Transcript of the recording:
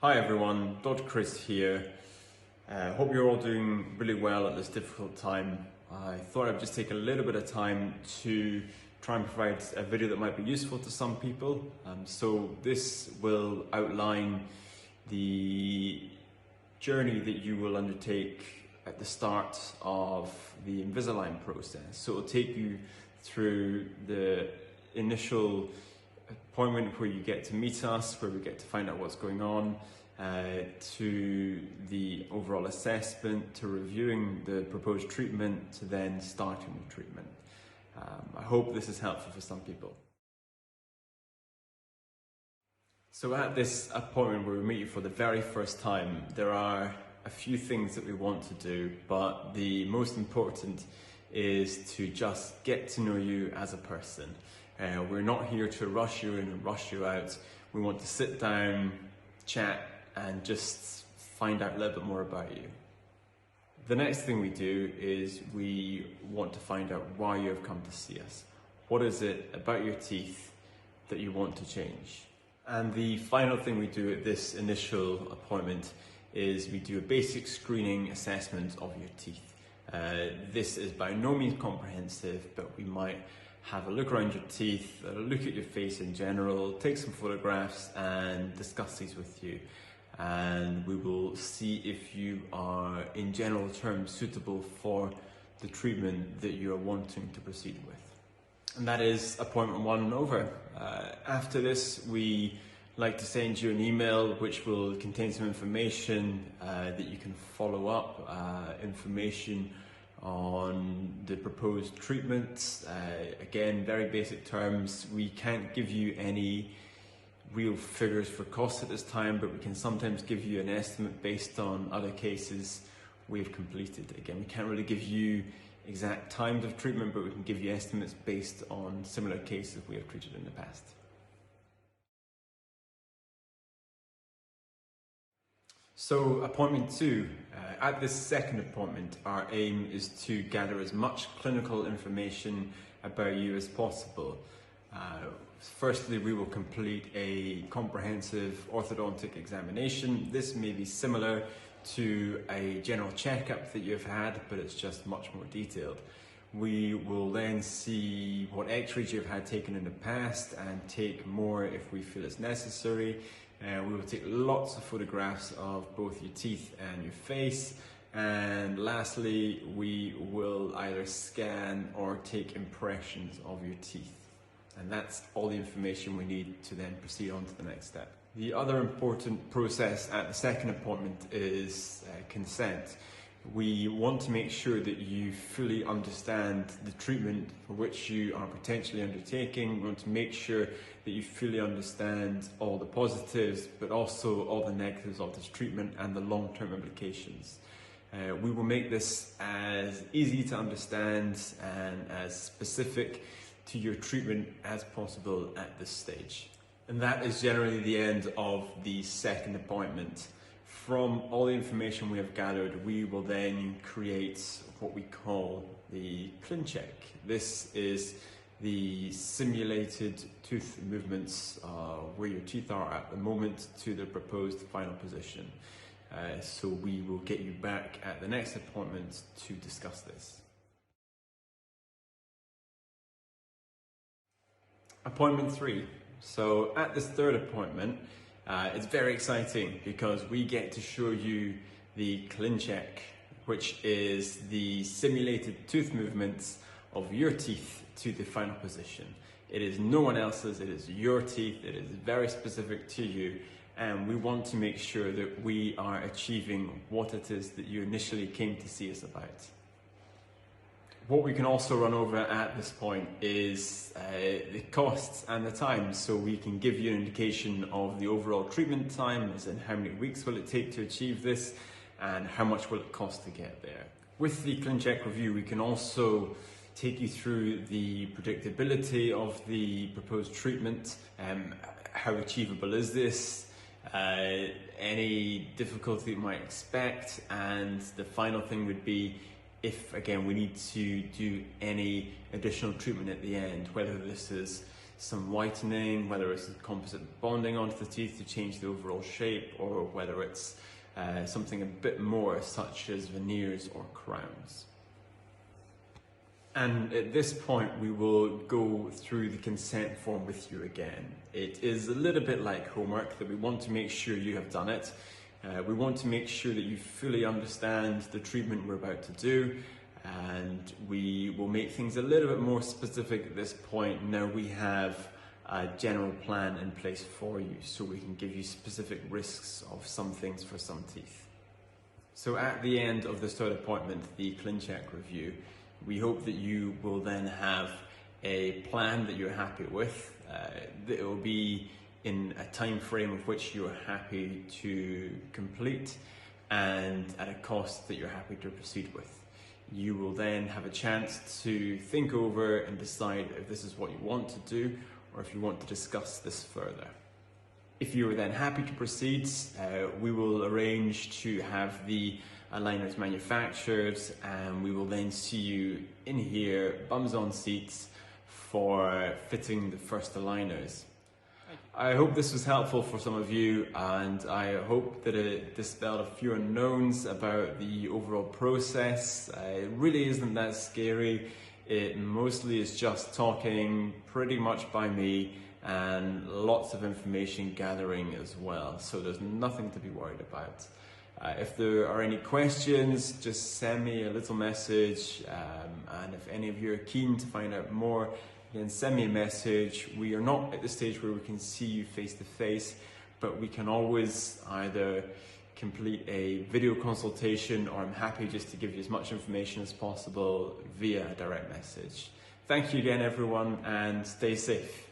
Hi everyone, Dr. Chris here. Hope you're all doing really well at this difficult time. I thought I'd just take a little bit of time to try and provide a video that might be useful to some people. So this will outline the journey that you will undertake at the start of the Invisalign process. So it'll take you through the initial appointment where you get to meet us, where we get to find out what's going on, to the overall assessment, to reviewing the proposed treatment, to then starting the treatment. I hope this is helpful for some people. So at this appointment where we meet you for the very first time, there are a few things that we want to do, but the most important is to just get to know you as a person. We're not here to rush you in and rush you out. We want to sit down, chat, and just find out a little bit more about you. The next thing we do is we want to find out why you have come to see us. What is it about your teeth that you want to change? And the final thing we do at this initial appointment is we do a basic screening assessment of your teeth. This is by no means comprehensive, but we might have a look around your teeth, a look at your face in general, take some photographs and discuss these with you. And we will see if you are, in general terms, suitable for the treatment that you are wanting to proceed with. And that is appointment one over. After this, we like to send you an email which will contain some information that you can follow up, information on the proposed treatments. Again, very basic terms. We can't give you any real figures for costs at this time, but we can sometimes give you an estimate based on other cases we've completed. Again, we can't really give you exact times of treatment, but we can give you estimates based on similar cases we have treated in the past. So appointment two, at this second appointment, our aim is to gather as much clinical information about you as possible. Firstly, we will complete a comprehensive orthodontic examination. This may be similar to a general checkup that you've had, but it's just much more detailed. We will then see what x-rays you've had taken in the past and take more if we feel it's necessary. We will take lots of photographs of both your teeth and your face. And lastly, we will either scan or take impressions of your teeth. And that's all the information we need to then proceed on to the next step. The other important process at the second appointment is consent. We want to make sure that you fully understand the treatment for which you are potentially undertaking. We want to make sure that you fully understand all the positives, but also all the negatives of this treatment and the long-term implications. We will make this as easy to understand and as specific to your treatment as possible at this stage. And that is generally the end of the second appointment. From all the information we have gathered, we will then create what we call the ClinCheck. This is the simulated tooth movements where your teeth are at the moment to the proposed final position. So we will get you back at the next appointment to discuss this. Appointment three. So at this third appointment, it's very exciting because we get to show you the ClinCheck, which is the simulated tooth movements of your teeth to the final position. It is no one else's, it is your teeth, it is very specific to you, and we want to make sure that we are achieving what it is that you initially came to see us about. What we can also run over at this point is the costs and the time, so we can give you an indication of the overall treatment time, as in how many weeks will it take to achieve this and how much will it cost to get there. With the ClinCheck review, we can also take you through the predictability of the proposed treatment, how achievable is this, any difficulty you might expect, and the final thing would be if, again, we need to do any additional treatment at the end, whether this is some whitening, whether it's composite bonding onto the teeth to change the overall shape, or whether it's something a bit more such as veneers or crowns. And at this point we will go through the consent form with you again. It is a little bit like homework that we want to make sure you have done it. We want to make sure that you fully understand the treatment we're about to do, and we will make things a little bit more specific at this point. Now we have a general plan in place for you, so we can give you specific risks of some things for some teeth. So at the end of this third appointment, the ClinCheck review, we hope that you will then have a plan that you're happy with, that it will be in a time frame of which you're happy to complete and at a cost that you're happy to proceed with. You will then have a chance to think over and decide if this is what you want to do or if you want to discuss this further. If you are then happy to proceed, we will arrange to have the aligners manufactured, and we will then see you in here, bums on seats, for fitting the first aligners. I hope this was helpful for some of you, and I hope that it dispelled a few unknowns about the overall process. It really isn't that scary. It mostly is just talking pretty much by me and lots of information gathering as well, so there's nothing to be worried about. If there are any questions, just send me a little message, and if any of you are keen to find out more, again, send me a message. We are not at the stage where we can see you face to face, but we can always either complete a video consultation, or I'm happy just to give you as much information as possible via a direct message. Thank you again everyone, and stay safe.